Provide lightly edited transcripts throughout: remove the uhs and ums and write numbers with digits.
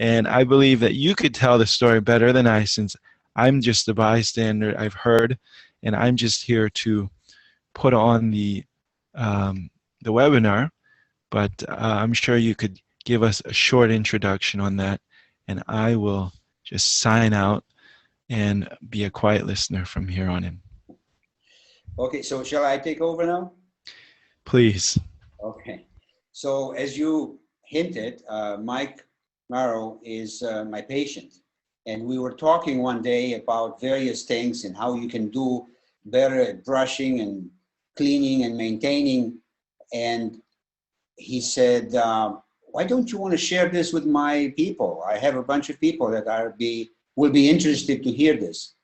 And I believe that you could tell the story better than I, since I'm just a bystander. I've heard, and I'm just here to put on the webinar. But I'm sure you could give us a short introduction on that, and I will just sign out and be a quiet listener from here on in. Okay, so shall I take over now? Please. Okay. So as you hinted, Mike Morrow is my patient. And we were talking one day about various things and how you can do better at brushing and cleaning and maintaining. And he said, why don't you want to share this with my people? I have a bunch of people that will be interested to hear this.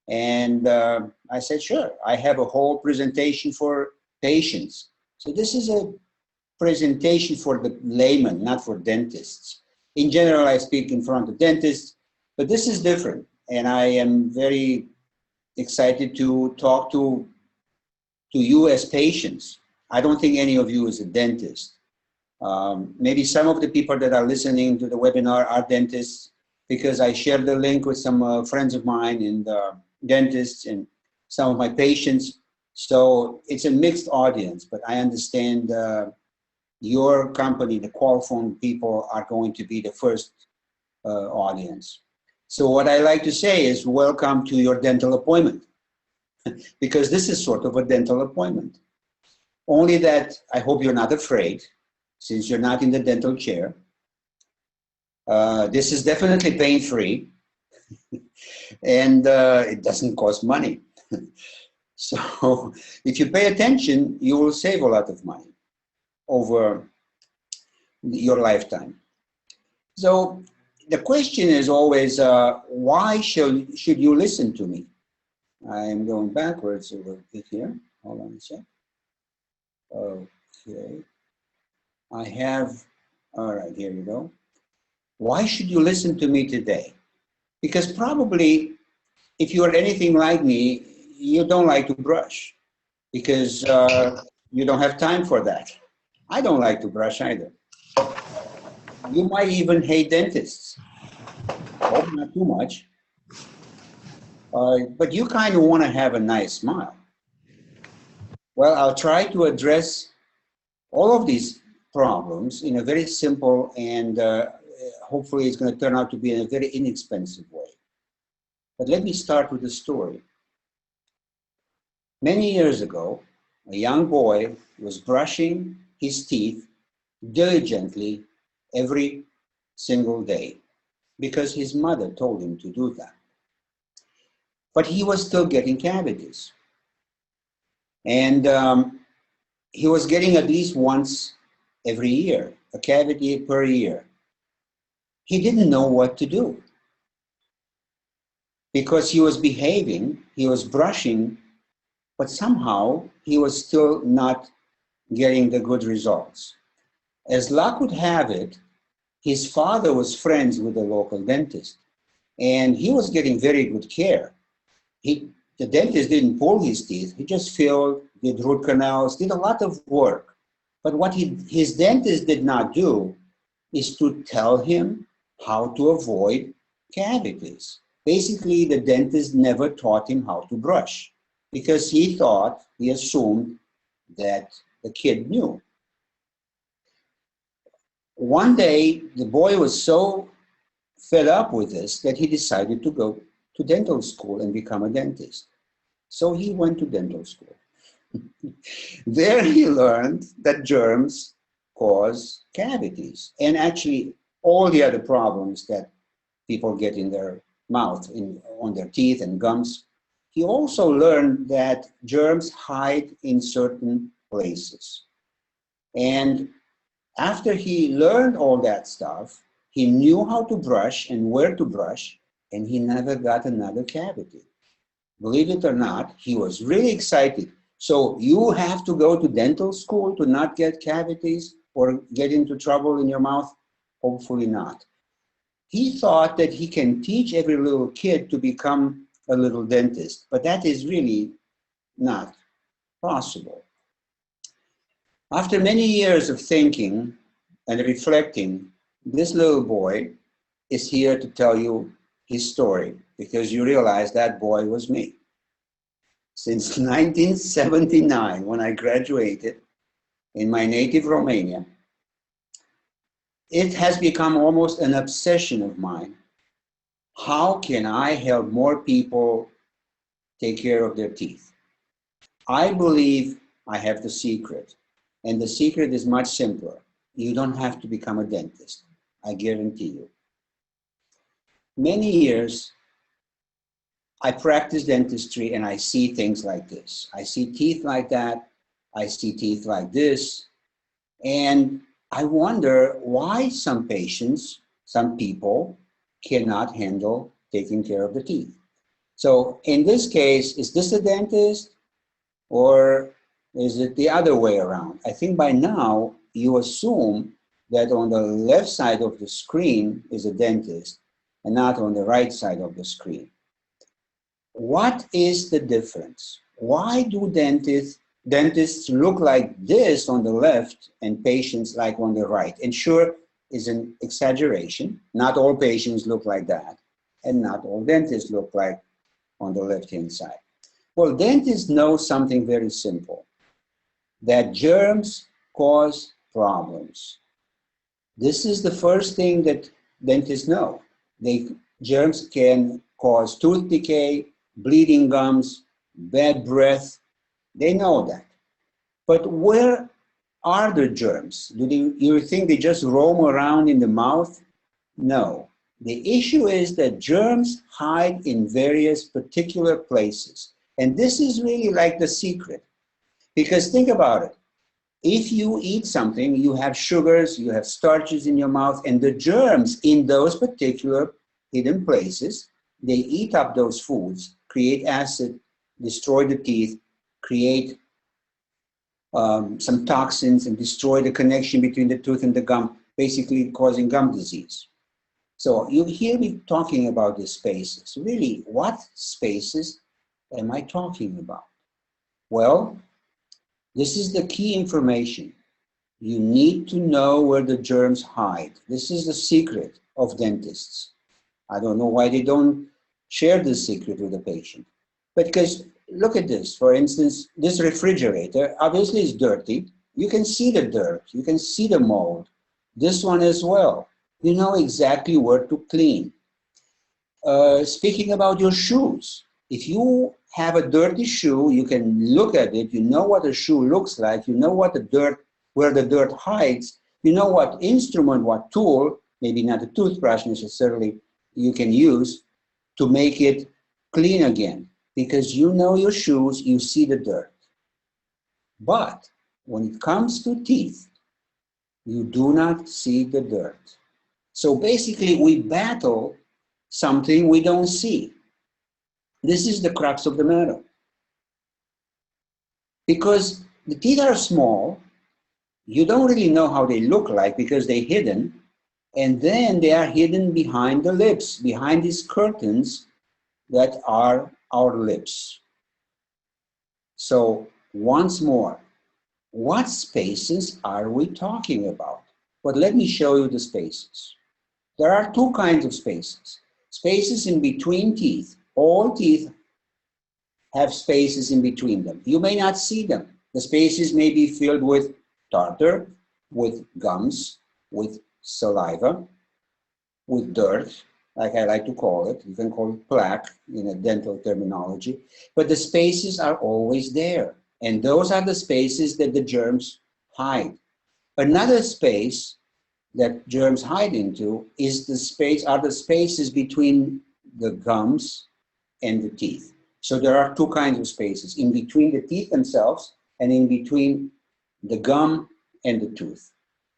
And I said, sure. I have a whole presentation for patients. So this is a presentation for the layman, not for dentists. In general, I speak in front of dentists, but this is different. And I am very excited to talk to you as patients. I don't think any of you is a dentist. Maybe some of the people that are listening to the webinar are dentists, because I shared the link with some friends of mine and dentists and some of my patients. So it's a mixed audience, but I understand your company, the Qualphone people, are going to be the first audience. So what I like to say is welcome to your dental appointment, because this is sort of a dental appointment. Only that I hope you're not afraid, since you're not in the dental chair. This is definitely pain-free, and it doesn't cost money. So if you pay attention, you will save a lot of money over your lifetime. So the question is always, why should you listen to me? I'm going backwards a little bit here. Hold on a sec. Okay. I have, all right, here you go. Why should you listen to me today? Because probably if you are anything like me, you don't like to brush, because you don't have time for that. I don't like to brush either. You might even hate dentists. Hope not too much. But you kind of want to have a nice smile. Well, I'll try to address all of these problems in a very simple and hopefully it's going to turn out to be in a very inexpensive way. But let me start with a story. Many years ago, a young boy was brushing his teeth diligently every single day because his mother told him to do that. But he was still getting cavities. And he was getting at least once every year, a cavity per year. He didn't know what to do because he was behaving, he was brushing, but somehow he was still not getting the good results. As luck would have it, his father was friends with a local dentist, and he was getting very good care. The dentist didn't pull his teeth, he just filled, did root canals, did a lot of work. But what his dentist did not do is to tell him how to avoid cavities. Basically, the dentist never taught him how to brush because he assumed that the kid knew. One day, the boy was so fed up with this that he decided to go to dental school and become a dentist. So he went to dental school. There he learned that germs cause cavities and actually all the other problems that people get in their mouth, on their teeth and gums. He also learned that germs hide in certain places. And after he learned all that stuff, he knew how to brush and where to brush, and he never got another cavity. Believe it or not, he was really excited. So you have to go to dental school to not get cavities or get into trouble in your mouth? Hopefully not. He thought that he can teach every little kid to become a little dentist, but that is really not possible. After many years of thinking and reflecting, this little boy is here to tell you his story, because you realize that boy was me. Since 1979, when I graduated in my native Romania, it has become almost an obsession of mine. How can I help more people take care of their teeth? I believe I have the secret, and the secret is much simpler. You don't have to become a dentist, I guarantee you. Many years, I practice dentistry and I see things like this. I see teeth like that, I see teeth like this, and I wonder why some patients, some people, cannot handle taking care of the teeth. So in this case, is this a dentist or is it the other way around? I think by now you assume that on the left side of the screen is a dentist and not on the right side of the screen. What is the difference? Why do dentists look like this on the left and patients like on the right? And sure, is an exaggeration. Not all patients look like that, and not all dentists look like on the left-hand side. Well, dentists know something very simple, that germs cause problems. This is the first thing that dentists know. Germs can cause tooth decay, bleeding gums, bad breath. They know that. But where are the germs? You think they just roam around in the mouth? No. The issue is that germs hide in various particular places. And this is really like the secret. Because think about it. If you eat something, you have sugars, you have starches in your mouth, and the germs in those particular hidden places, they eat up those foods, create acid, destroy the teeth, create some toxins and destroy the connection between the tooth and the gum, basically causing gum disease. So you hear me talking about these spaces. Really, what spaces am I talking about? Well, this is the key information. You need to know where the germs hide. This is the secret of dentists. I don't know why they don't share this secret with the patient. But because look at this, for instance, this refrigerator obviously is dirty. You can see the dirt, you can see the mold. This one as well. You know exactly where to clean. Speaking about your shoes, if you have a dirty shoe, you can look at it, you know what a shoe looks like, you know what the dirt, where the dirt hides, you know what instrument, what tool, maybe not a toothbrush necessarily, you can use to make it clean again. Because you know your shoes, you see the dirt. But when it comes to teeth, you do not see the dirt. So basically, we battle something we don't see. This is the crux of the matter. Because the teeth are small, you don't really know how they look like because they're hidden, and then they are hidden behind the lips, behind these curtains that are our lips. So once more, what spaces are we talking about? But let me show you the spaces. There are two kinds of spaces. Spaces in between teeth. All teeth have spaces in between them. You may not see them. The spaces may be filled with tartar, with gums, with saliva, with dirt, like I like to call it. You can call it plaque in a dental terminology. But the spaces are always there. And those are the spaces that the germs hide. Another space that germs hide into is the spaces between the gums and the teeth. So there are two kinds of spaces, in between the teeth themselves and in between the gum and the tooth.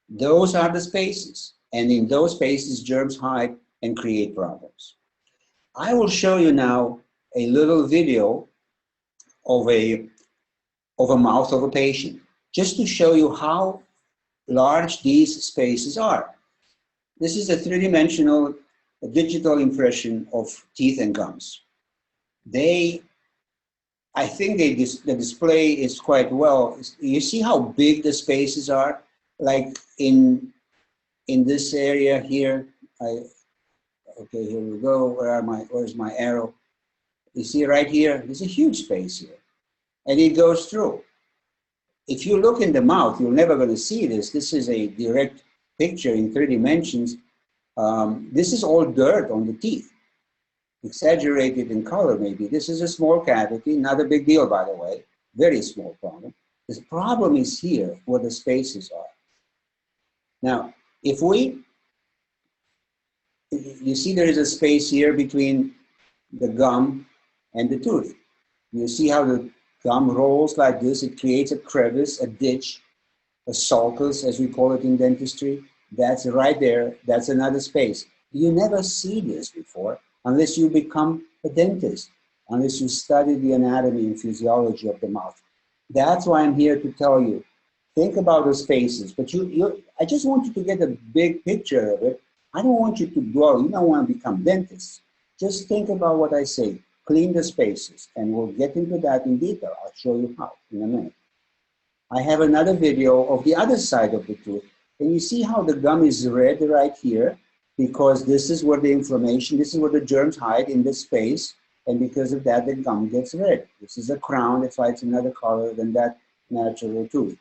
Those are the spaces. And in those spaces, germs hide and create problems. I will show you now a little video of a mouth of a patient, just to show you how large these spaces are. This is a three-dimensional digital impression of teeth and gums. I think the display is quite well. You see how big the spaces are? Like in this area here, Okay, here we go. Where's my arrow? You see right here, there's a huge space here. And it goes through. If you look in the mouth, you're never going to see this. This is a direct picture in 3 dimensions. This is all dirt on the teeth, exaggerated in color maybe. This is a small cavity, not a big deal, by the way. Very small problem. The problem is here where the spaces are. Now, if you see there is a space here between the gum and the tooth. You see how the gum rolls like this. It creates a crevice, a ditch, a sulcus, as we call it in dentistry. That's right there. That's another space. You never see this before unless you become a dentist, unless you study the anatomy and physiology of the mouth. That's why I'm here to tell you. Think about the spaces, but I just want you to get a big picture of it. I don't want you to dwell. You don't want to become dentists. Just think about what I say. Clean the spaces, and we'll get into that in detail. I'll show you how in a minute. I have another video of the other side of the tooth, and you see how the gum is red right here, because this is where the inflammation, this is where the germs hide in this space, and because of that, the gum gets red. This is a crown. If it's another color than that natural tooth.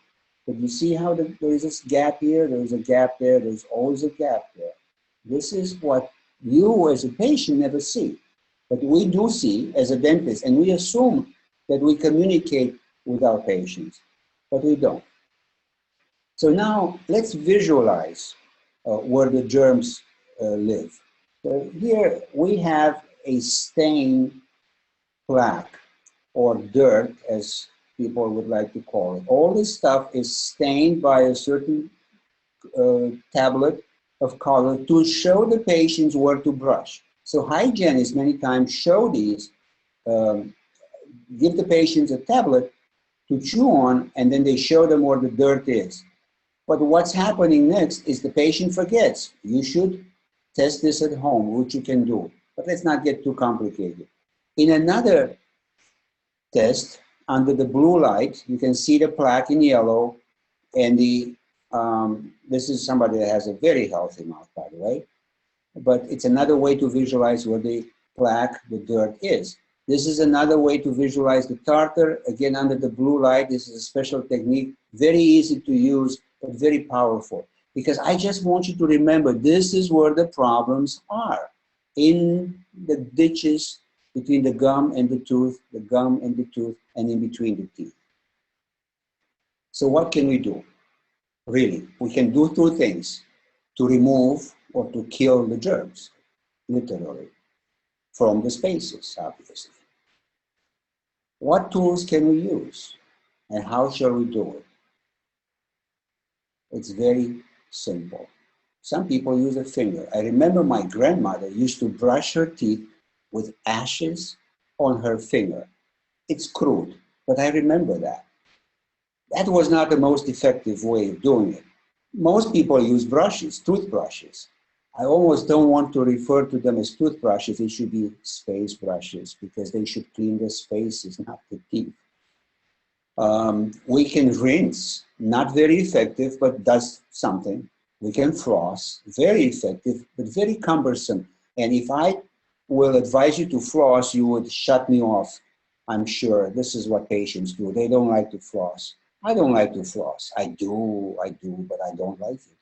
But you see how there is this gap here, there's a gap there, there's always a gap there. This is what you as a patient never see. But we do see as a dentist, and we assume that we communicate with our patients, but we don't. So now let's visualize where the germs live. So here we have a stain plaque, or dirt, as people would like to call it. All this stuff is stained by a certain tablet of color to show the patients where to brush. So hygienists many times show these, give the patients a tablet to chew on, and then they show them where the dirt is. But what's happening next is the patient forgets. You should test this at home, which you can do. But let's not get too complicated. In another test, under the blue light, you can see the plaque in yellow, and this is somebody that has a very healthy mouth, by the way. But it's another way to visualize where the plaque, the dirt is. This is another way to visualize the tartar, again under the blue light. This is a special technique, very easy to use, but very powerful. Because I just want you to remember, this is where the problems are, in the ditches between the gum and the tooth, the gum and the tooth, and in between the teeth. So what can we do? Really, we can do 2 things to remove or to kill the germs, literally, from the spaces, obviously. What tools can we use, and how shall we do it? It's very simple. Some people use a finger. I remember my grandmother used to brush her teeth with ashes on her finger. It's crude, but I remember that. That was not the most effective way of doing it. Most people use brushes, toothbrushes. I almost don't want to refer to them as toothbrushes. They should be space brushes, because they should clean the spaces, not the teeth. We can rinse, not very effective, but does something. We can floss, very effective, but very cumbersome. And if I will advise you to floss, you would shut me off, I'm sure. This is what patients do. They don't like to floss. I don't like to floss. I do, but I don't like it.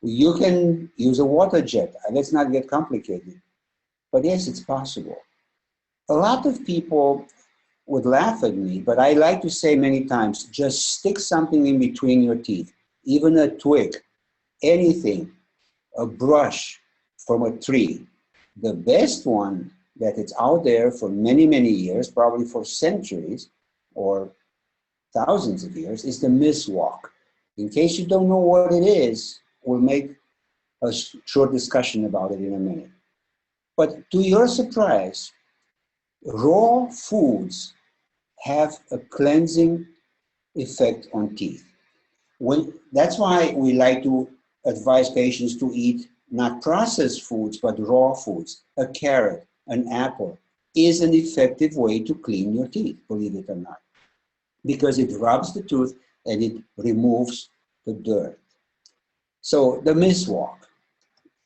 You can use a water jet. Let's not get complicated. But yes, it's possible. A lot of people would laugh at me, but I like to say many times, just stick something in between your teeth, even a twig, anything, a brush from a tree. The best one that it's out there for many, many years, probably for centuries or thousands of years, is the Miswak. In case you don't know what it is, we'll make a short discussion about it in a minute. But to your surprise, raw foods have a cleansing effect on teeth. That's why we like to advise patients to eat not processed foods, but raw foods. A carrot, an apple is an effective way to clean your teeth, believe it or not, because it rubs the tooth and it removes the dirt. So the Miswak.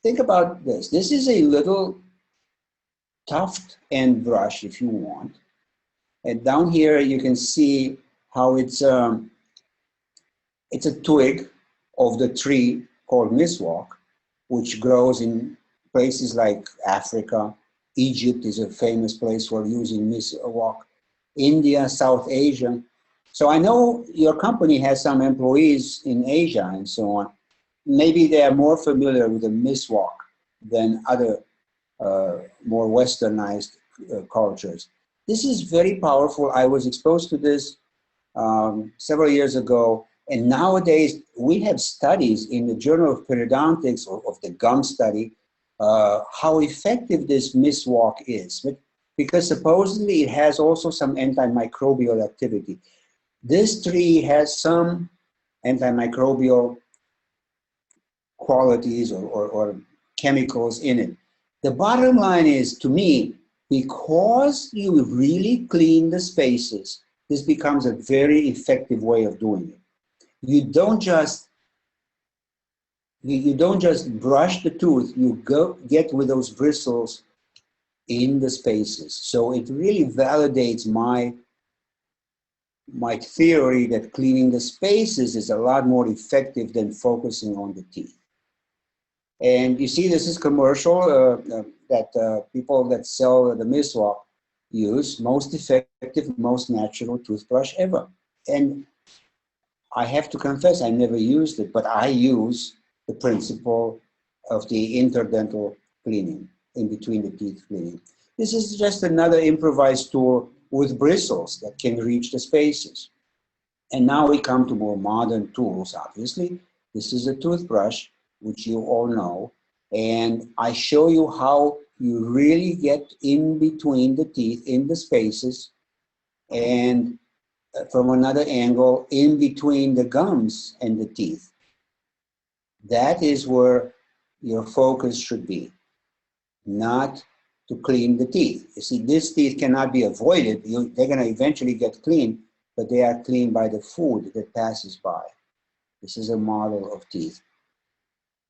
think about this. This is a little tuft end brush, if you want. And down here, you can see how it's a twig of the tree called Miswak, which grows in places like Africa. Egypt is a famous place for using Miswak. India, South Asia. So I know your company has some employees in Asia and so on. Maybe they are more familiar with the Miswak than other more westernized cultures. This is very powerful. I was exposed to this several years ago, and nowadays we have studies in the Journal of Periodontics of the gum study how effective this Miswak is, because supposedly it has also some antimicrobial activity. This tree has some antimicrobial qualities or chemicals in it. The bottom line is, to me, because you really clean the spaces, this becomes a very effective way of doing it. You don't just brush the tooth, you get with those bristles in the spaces. So it really validates my theory that cleaning the spaces is a lot more effective than focusing on the teeth. And you see, this is commercial that people that sell the Miswak use. Most effective, most natural toothbrush ever. And I have to confess, I never used it, but I use the principle of the interdental cleaning, in between the teeth cleaning. This is just another improvised tool with bristles that can reach the spaces. And now we come to more modern tools, obviously. This is a toothbrush, which you all know, and I show you how you really get in between the teeth, in the spaces, and from another angle, in between the gums and the teeth. That is where your focus should be, not to clean the teeth. You see, these teeth cannot be avoided. They're going to eventually get clean, but they are cleaned by the food that passes by. This is a model of teeth.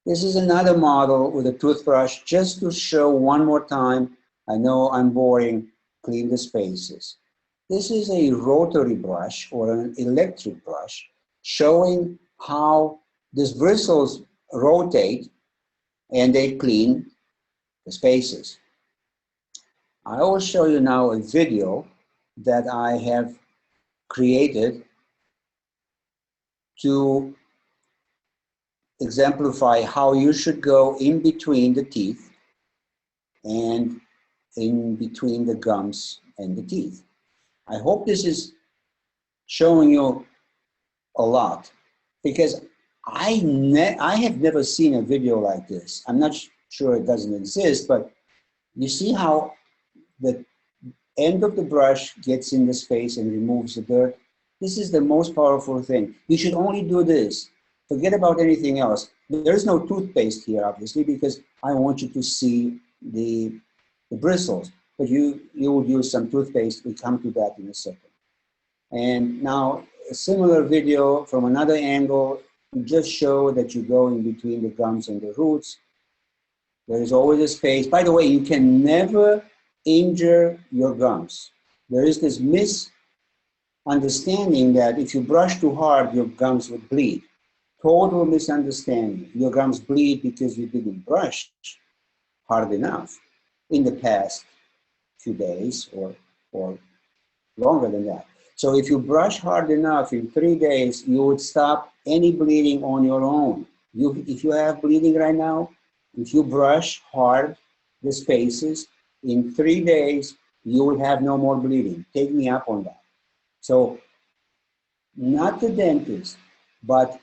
This is another model with a toothbrush, just to show one more time. I know I'm boring, clean the spaces. This is a rotary brush or an electric brush, showing how these bristles rotate and they clean the spaces. I will show you now a video that I have created to exemplify how you should go in between the teeth and in between the gums and the teeth. I hope this is showing you a lot, because I have never seen a video like this. I'm not sure it doesn't exist, but you see how the end of the brush gets in the space and removes the dirt. This is the most powerful thing. You should only do this. Forget about anything else. There is no toothpaste here, obviously, because I want you to see the bristles. But you will use some toothpaste. We'll come to that in a second. And now a similar video from another angle to just show that you go in between the gums and the roots. There is always a space. By the way, you can never injure your gums. There is this misunderstanding that if you brush too hard, your gums would bleed. Total misunderstanding. Your gums bleed because you didn't brush hard enough in the past few days or longer than that. So if you brush hard enough in 3 days, you would stop any bleeding on your own. If you have bleeding right now, if you brush hard the spaces, in 3 days, you will have no more bleeding. Take me up on that. So not the dentist, but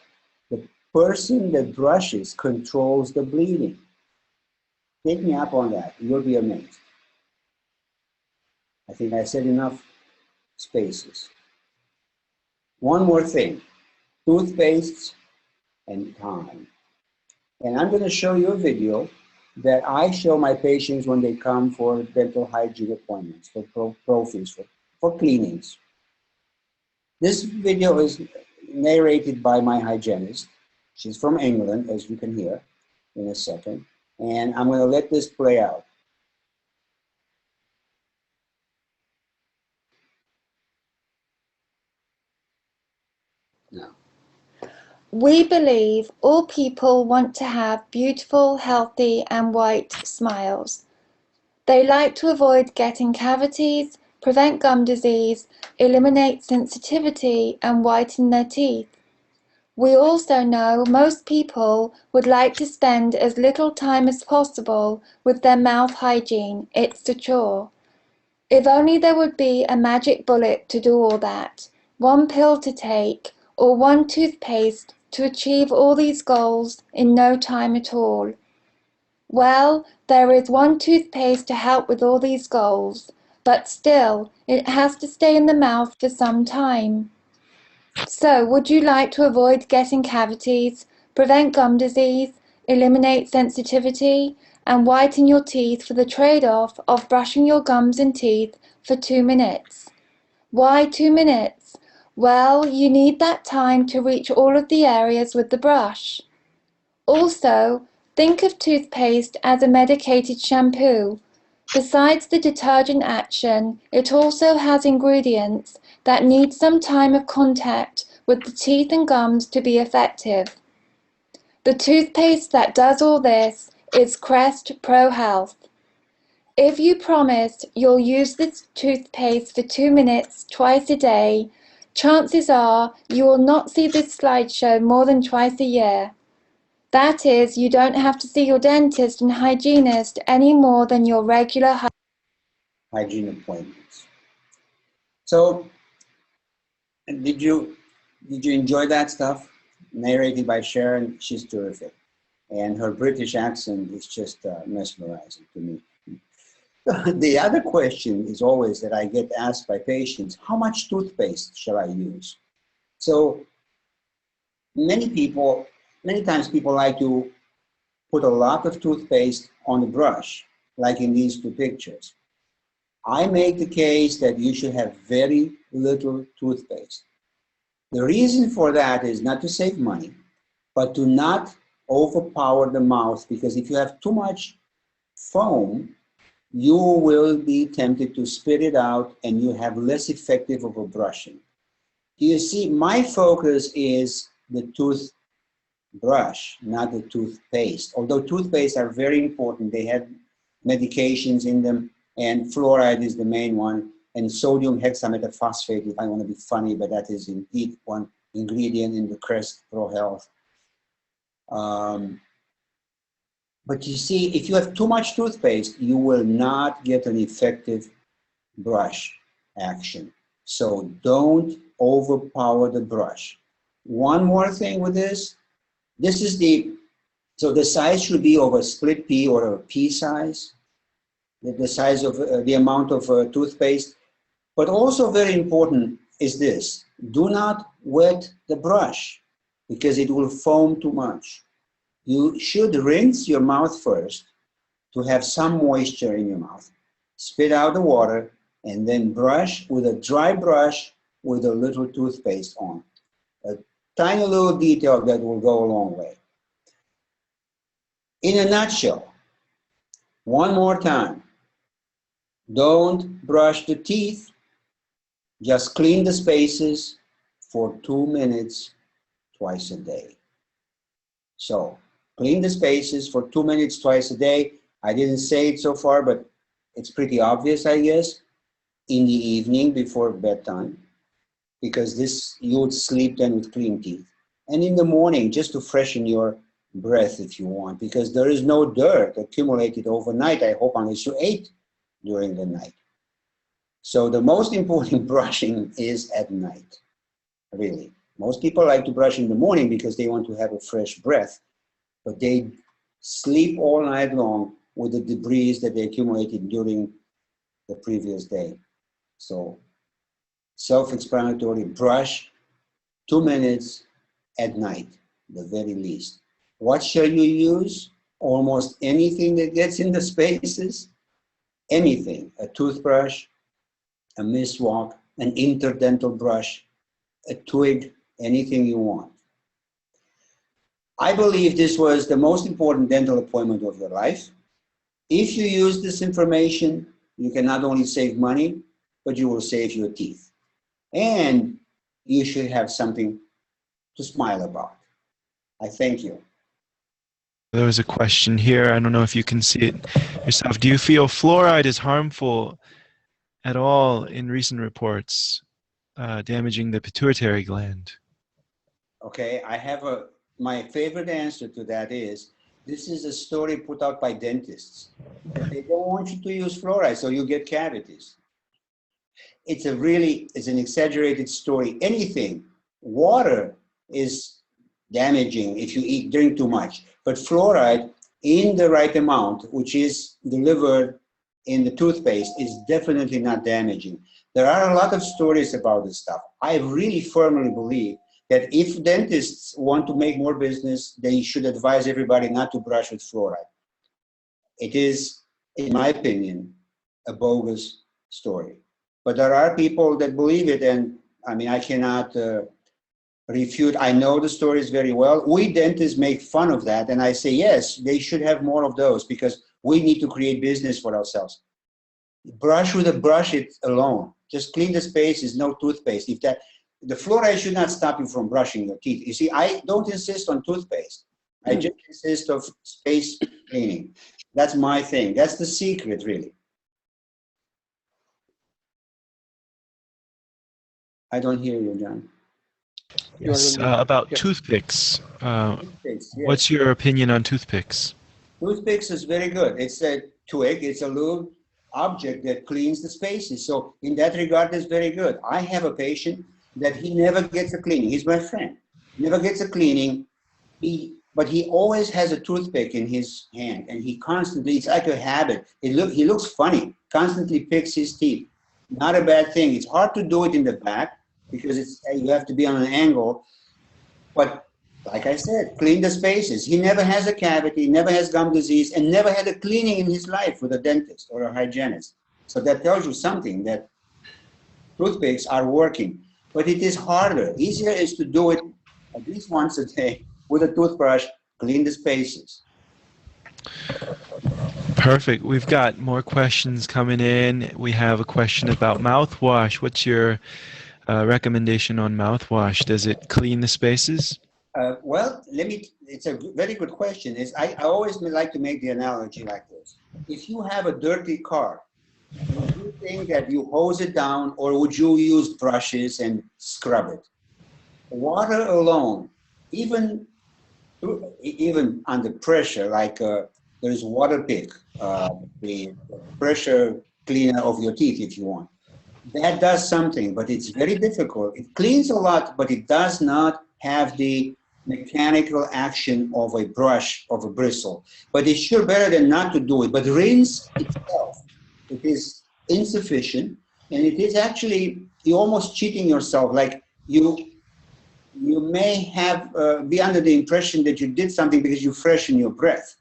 the person that brushes controls the bleeding. Take me up on that. You'll be amazed. I think I said enough spaces. One more thing, toothpaste and time. And I'm going to show you a video that I show my patients when they come for dental hygiene appointments, for profis, for cleanings. This video is narrated by my hygienist. She's from England, as you can hear in a second. And I'm going to let this play out. Now. We believe all people want to have beautiful, healthy, and white smiles. They like to avoid getting cavities, prevent gum disease, eliminate sensitivity, and whiten their teeth. We also know most people would like to spend as little time as possible with their mouth hygiene. It's a chore. If only there would be a magic bullet to do all that, one pill to take, or one toothpaste to achieve all these goals in no time at all. Well, there is one toothpaste to help with all these goals, but still, it has to stay in the mouth for some time. So, would you like to avoid getting cavities, prevent gum disease, eliminate sensitivity, and whiten your teeth for the trade-off of brushing your gums and teeth for 2 minutes? Why 2 minutes? Well, you need that time to reach all of the areas with the brush. Also, think of toothpaste as a medicated shampoo. Besides the detergent action, it also has ingredients that need some time of contact with the teeth and gums to be effective. The toothpaste that does all this is Crest Pro Health. If you promise you'll use this toothpaste for 2 minutes twice a day, chances are you will not see this slideshow more than twice a year. That is, you don't have to see your dentist and hygienist any more than your regular hygiene appointments. So, did you enjoy that stuff? Narrated by Sharon, she's terrific. And her British accent is just mesmerizing to me. The other question is always that I get asked by patients, how much toothpaste shall I use? So many times people like to put a lot of toothpaste on the brush, like in these two pictures. I make the case that you should have very little toothpaste. The reason for that is not to save money, but to not overpower the mouth, because if you have too much foam, you will be tempted to spit it out and you have less effective of a brushing. You see, my focus is the toothbrush, not the toothpaste. Although toothpaste are very important, they have medications in them, and fluoride is the main one, and sodium hexametaphosphate, if I want to be funny, but that is indeed one ingredient in the Crest Pro Health. But you see, if you have too much toothpaste, you will not get an effective brush action. So don't overpower the brush. One more thing with this is so the size should be of a split pea or a pea size, the size of the amount of toothpaste. But also very important is this, do not wet the brush because it will foam too much. You should rinse your mouth first to have some moisture in your mouth. Spit out the water and then brush with a dry brush with a little toothpaste on. A tiny little detail that will go a long way. In a nutshell, one more time, don't brush the teeth, just clean the spaces for 2 minutes twice a day. So, clean the spaces for 2 minutes twice a day. I didn't say it so far, but it's pretty obvious, I guess, in the evening before bedtime, because this you would sleep then with clean teeth. And in the morning, just to freshen your breath if you want, because there is no dirt accumulated overnight, I hope, unless you ate during the night. So the most important brushing is at night, really. Most people like to brush in the morning because they want to have a fresh breath, but they sleep all night long with the debris that they accumulated during the previous day. So self-explanatory, brush 2 minutes at night, the very least. What shall you use? Almost anything that gets in the spaces, anything, a toothbrush, a Miswak, an interdental brush, a twig, anything you want. I believe this was the most important dental appointment of your life. If you use this information, you can not only save money, but you will save your teeth. And you should have something to smile about. I thank you. There was a question here. I don't know if you can see it yourself. Do you feel fluoride is harmful at all in recent reports, damaging the pituitary gland? Okay, my favorite answer to that is, this is a story put out by dentists. They don't want you to use fluoride, so you get cavities. It's an exaggerated story. Anything, water is damaging if you drink too much, but fluoride in the right amount, which is delivered in the toothpaste, is definitely not damaging. There are a lot of stories about this stuff. I really firmly believe that if dentists want to make more business, they should advise everybody not to brush with fluoride. It is, in my opinion, a bogus story. But there are people that believe it, and I mean, I cannot refute. I know the stories very well. We dentists make fun of that, and I say, yes, they should have more of those because we need to create business for ourselves. Brush with a brush it alone. Just clean the spaces, no toothpaste. The fluoride should not stop you from brushing your teeth. You see, I don't insist on toothpaste. I just insist of space cleaning. That's my thing. That's the secret, really. I don't hear you, John. Yes, about toothpicks. Toothpicks, yes. What's your opinion on toothpicks? Toothpicks is very good. It's a twig. It's a little object that cleans the spaces. So in that regard, it's very good. I have a patient that he never gets a cleaning. He's my friend. Never gets a cleaning. But he always has a toothpick in his hand, and he constantly, it's like a habit. He looks funny, constantly picks his teeth. Not a bad thing. It's hard to do it in the back because you have to be on an angle. But like I said, clean the spaces. He never has a cavity, never has gum disease, and never had a cleaning in his life with a dentist or a hygienist. So that tells you something, that toothpicks are working. But it is harder. Easier is to do it at least once a day with a toothbrush, clean the spaces. Perfect. We've got more questions coming in. We have a question about mouthwash. What's your recommendation on mouthwash? Does it clean the spaces? Well, it's a very good question. I always like to make the analogy like this. If you have a dirty car, would you think that you hose it down, or would you use brushes and scrub it? Water alone, even under pressure, like there's water pick, the pressure cleaner of your teeth if you want. That does something, but it's very difficult. It cleans a lot, but it does not have the mechanical action of a brush, of a bristle. But it's sure better than not to do it. But rinse itself, it is insufficient, and it is actually, you're almost cheating yourself. Like you may have be under the impression that you did something because you freshen your breath.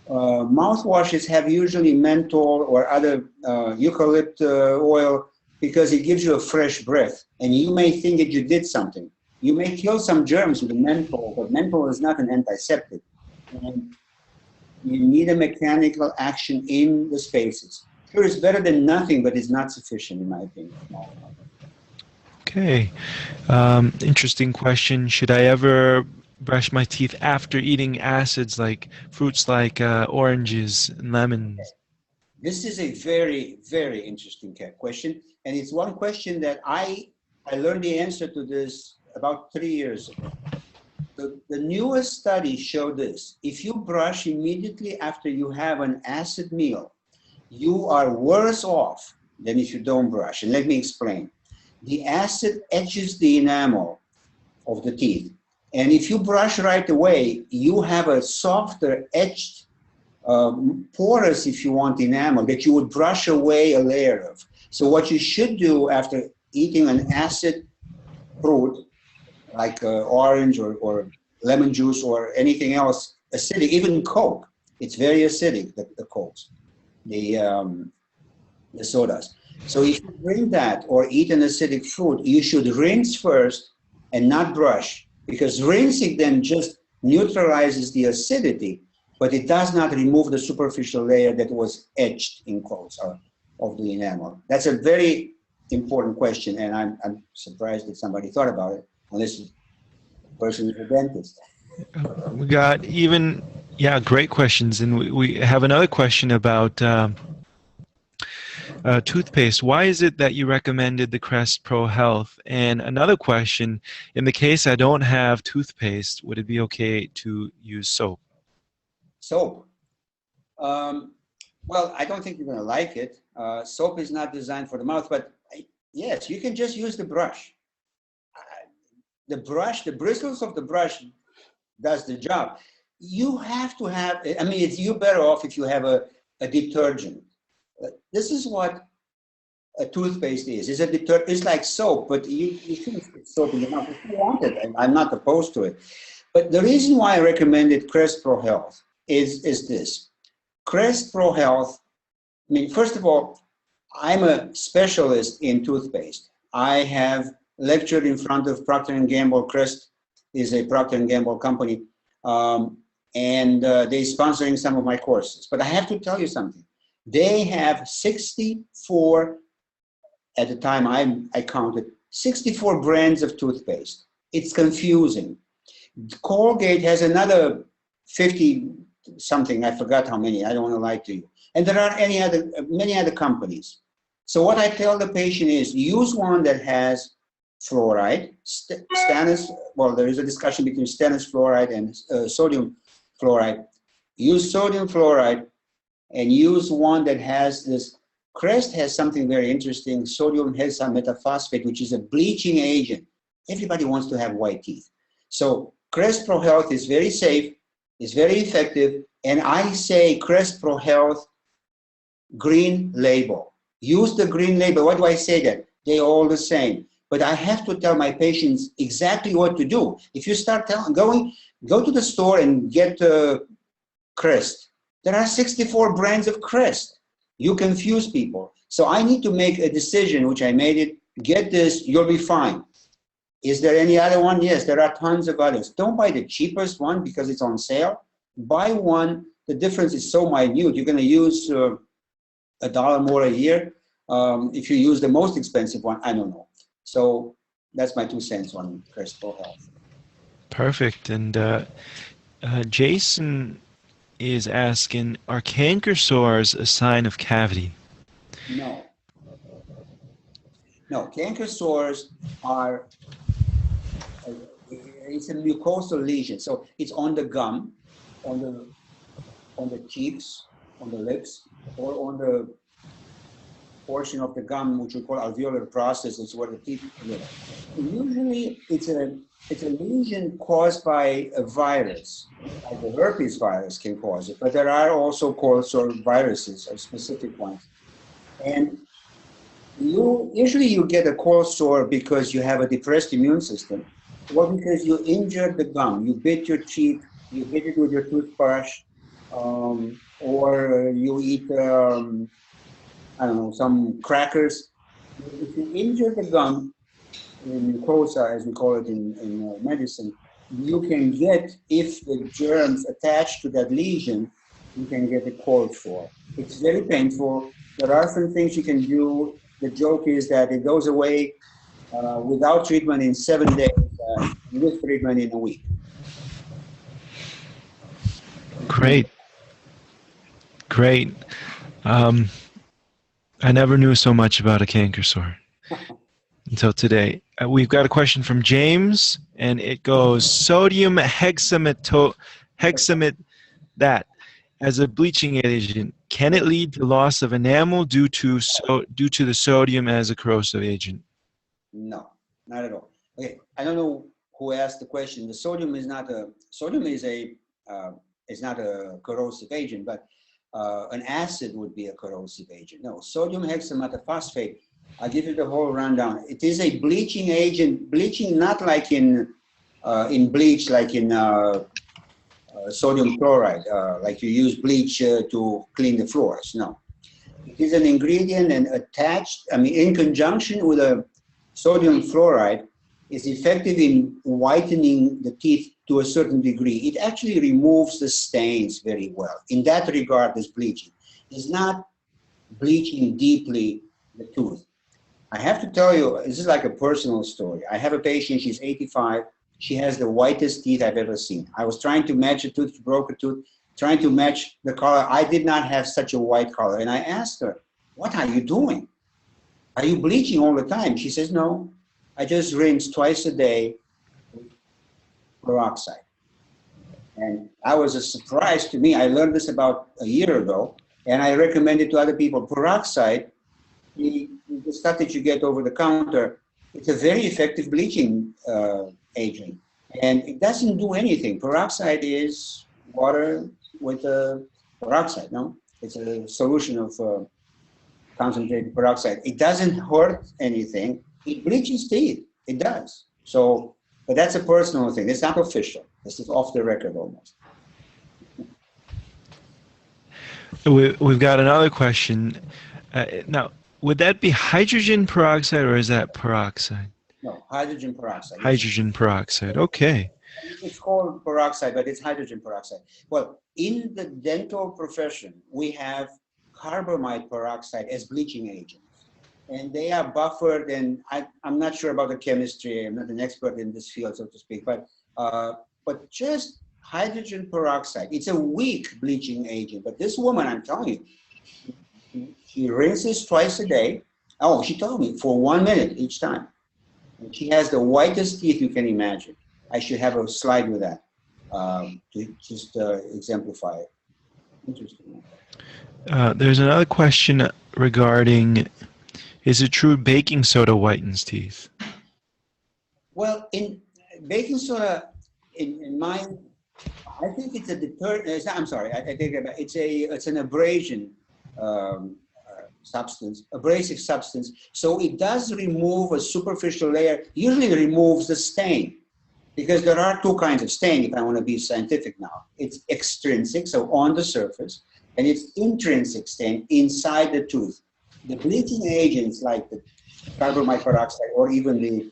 Mouthwashes have usually menthol or other eucalypt oil because it gives you a fresh breath, and you may think that you did something. You may kill some germs with the menthol, but menthol is not an antiseptic. And you need a mechanical action in the spaces. Sure, it's better than nothing, but it's not sufficient in my opinion. Okay. Interesting question. Should I ever brush my teeth after eating acids like fruits like oranges and lemons? This is a very, very interesting question. And it's one question that I learned the answer to this about 3 years ago. The newest study showed this. If you brush immediately after you have an acid meal, you are worse off than if you don't brush. And let me explain. The acid etches the enamel of the teeth. And if you brush right away, you have a softer, etched, porous, if you want, enamel that you would brush away a layer of. So what you should do after eating an acid fruit, like orange or lemon juice or anything else acidic, even Coke, it's very acidic, the Cokes, the sodas. So if you drink that or eat an acidic fruit, you should rinse first and not brush, because rinsing then just neutralizes the acidity, but it does not remove the superficial layer that was etched in quotes of the enamel. That's a very important question, and I'm surprised that somebody thought about it, unless the person is a dentist. We got even, yeah, great questions. And we have another question about toothpaste. Why is it that you recommended the Crest Pro Health? And another question, in the case I don't have toothpaste, would it be okay to use soap? Soap. Well, I don't think you're going to like it. Soap is not designed for the mouth, but yes, you can just use the brush. The bristles of the brush does the job. You have to have, I mean, you're better off if you have a detergent. This is what a toothpaste is. It's like soap, but you shouldn't put soap in your mouth if you want it. I'm not opposed to it. But the reason why I recommended Crest Pro Health is this. Crest Pro Health, I mean, first of all, I'm a specialist in toothpaste. I have lectured in front of Procter & Gamble. Crest is a Procter & Gamble company, and they're sponsoring some of my courses. But I have to tell you something. They have 64, at the time I counted, 64 brands of toothpaste. It's confusing. Colgate has another 50 something, I forgot how many, I don't want to lie to you. And there are many other companies. So what I tell the patient is use one that has fluoride, stannous, well, there is a discussion between stannous fluoride and sodium fluoride. Use sodium fluoride and use one that has this. Crest has something very interesting, sodium hexametaphosphate, which is a bleaching agent. Everybody wants to have white teeth. So Crest Pro Health is very safe, is very effective, and I say Crest Pro Health green label. Use the green label. Why do I say that? They're all the same. But I have to tell my patients exactly what to do. If you start go to the store and get Crest. There are 64 brands of Crest. You confuse people. So I need to make a decision, which I made it. Get this, you'll be fine. Is there any other one? Yes, there are tons of others. Don't buy the cheapest one because it's on sale. Buy one. The difference is so minute. You're going to use $1 more a year. If you use the most expensive one, I don't know. So that's my 2 cents on Crest Pro Health. Perfect. And Jason is asking, are canker sores a sign of cavity? No. No, canker sores are, it's a mucosal lesion. So it's on the gum, on the cheeks, on the lips, or on the portion of the gum, which we call alveolar process, is where the teeth live. Usually it's a lesion caused by a virus, like the herpes virus can cause it, but there are also cold sore viruses, or specific ones. And usually you get a cold sore because you have a depressed immune system, or because you injured the gum, you bit your cheek, you hit it with your toothbrush, or you eat, I don't know, some crackers. If you injure the gum, in mucosa, as we call it in medicine, you can get, if the germs attach to that lesion, you can get a cold sore. It's very painful. There are some things you can do. The joke is that it goes away without treatment in 7 days, with treatment in a week. Great. Great. I never knew so much about a canker sore until today. We've got a question from James, and it goes, sodium hexamate that as a bleaching agent, can it lead to loss of enamel due to the sodium as a corrosive agent? No, not at all. Okay, I don't know who asked the question. The sodium is not a corrosive agent, but an acid would be a corrosive agent. No, sodium hexametaphosphate, I'll give you the whole rundown. It is a bleaching agent, bleaching not like in bleach, like in sodium chloride, like you use bleach to clean the floors. No, it is an ingredient and attached, I mean, in conjunction with a sodium fluoride, is effective in whitening the teeth to a certain degree. It actually removes the stains very well. In that regard, this bleaching is not bleaching deeply the tooth. I have to tell you, this is like a personal story. I have a patient, she's 85. She has the whitest teeth I've ever seen. I was trying to match a tooth, broke a tooth, trying to match the color. I did not have such a white color. And I asked her, what are you doing? Are you bleaching all the time? She says, no, I just rinse twice a day with peroxide. And that was a surprise to me. I learned this about a year ago, and I recommend it to other people. Peroxide, the stuff that you get over the counter, it's a very effective bleaching agent. And it doesn't do anything. Peroxide is water with peroxide, no? It's a solution of concentrated peroxide. It doesn't hurt anything. It bleaches teeth. It does. So, but that's a personal thing. It's not official. This is off the record almost. We've got another question. Now, would that be hydrogen peroxide or is that peroxide? No, hydrogen peroxide. Hydrogen peroxide, okay. It's called peroxide, but it's hydrogen peroxide. Well, in the dental profession, we have carbamide peroxide as bleaching agents. And they are buffered, and I'm not sure about the chemistry. I'm not an expert in this field, so to speak, but just hydrogen peroxide, it's a weak bleaching agent. But this woman, I'm telling you, she rinses twice a day. Oh, she told me for 1 minute each time. And she has the whitest teeth you can imagine. I should have a slide with that to just exemplify it. Interesting. There's another question regarding, is it true baking soda whitens teeth? Well, in baking soda, in mine, I think it's a deterrent. I'm sorry, I take it back. It's an abrasion substance, abrasive substance. So it does remove a superficial layer. Usually it removes the stain, because there are two kinds of stain, if I want to be scientific now. It's extrinsic, so on the surface, and it's intrinsic stain inside the tooth. The bleaching agents like the carbamide peroxide or even the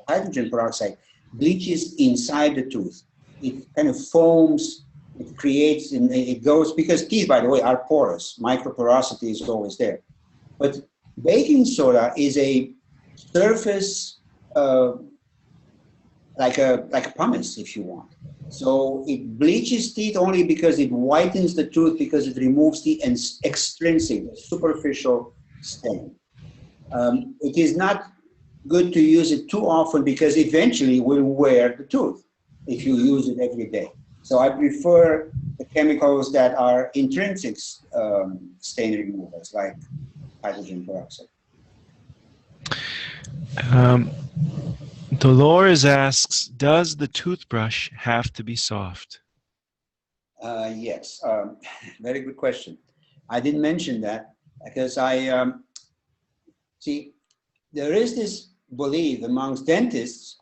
hydrogen peroxide bleaches inside the tooth. It kind of foams, it creates, and it goes, because teeth, by the way, are porous. Microporosity is always there. But baking soda is a surface, like a pumice, if you want. So it bleaches teeth only because it whitens the tooth, because it removes the extrinsic, superficial stain. It is not good to use it too often, because eventually it will wear the tooth if you use it every day. So I prefer the chemicals that are intrinsic stain removers, like hydrogen peroxide. Dolores asks, does the toothbrush have to be soft? Yes, very good question. I didn't mention that because see, there is this belief amongst dentists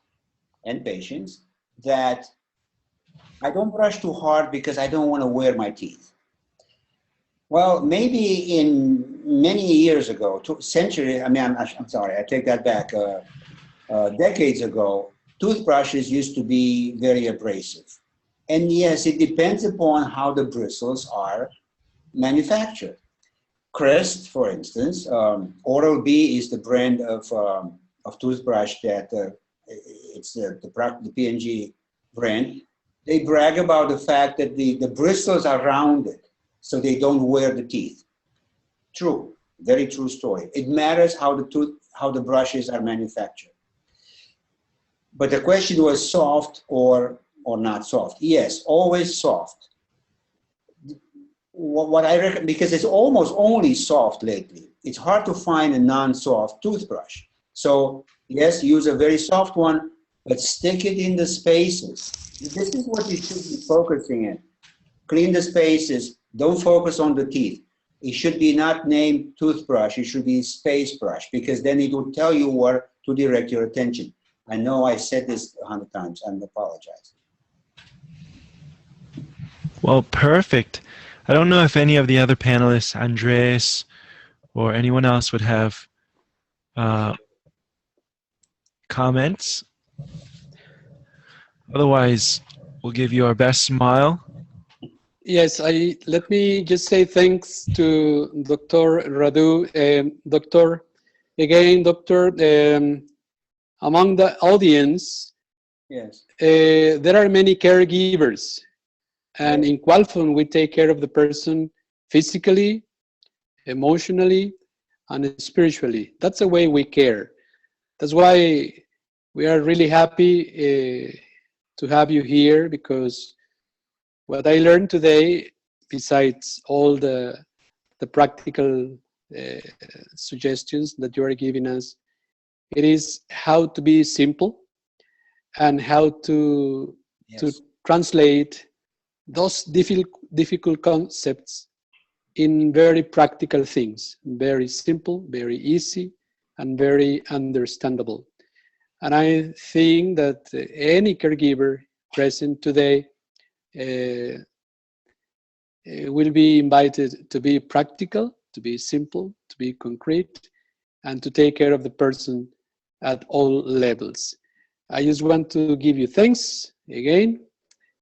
and patients that I don't brush too hard because I don't want to wear my teeth. Well, maybe in many years ago, I'm sorry, I take that back. Decades ago, toothbrushes used to be very abrasive. And yes, it depends upon how the bristles are manufactured. Crest, for instance, Oral-B is the brand of toothbrush that it's the P&G brand. They brag about the fact that the bristles are rounded so they don't wear the teeth. True, very true story. It matters how the brushes are manufactured. But the question was soft or not soft. Yes, always soft. What I reckon, because it's almost only soft lately. It's hard to find a non-soft toothbrush. So yes, use a very soft one, but stick it in the spaces. This is what you should be focusing in. Clean the spaces. Don't focus on the teeth. It should be not named toothbrush. It should be space brush, because then it will tell you where to direct your attention. I know I said this 100 times. I apologize. Well, perfect. I don't know if any of the other panelists, Andres or anyone else, would have comments. Otherwise, We'll give you our best smile. Yes, let me just say thanks to Dr. Radu. Doctor, among the audience, Yes. there are many caregivers. And in Qualfon, we take care of the person physically, emotionally, and spiritually. That's the way we care. That's why we are really happy to have you here, because what I learned today, besides all the practical suggestions that you are giving us, it is how to be simple and how to translate those difficult concepts in very practical things, very simple, very easy, and very understandable. And I think that any caregiver present today will be invited to be practical, to be simple, to be concrete, and to take care of the person at all levels. I just want to give you thanks again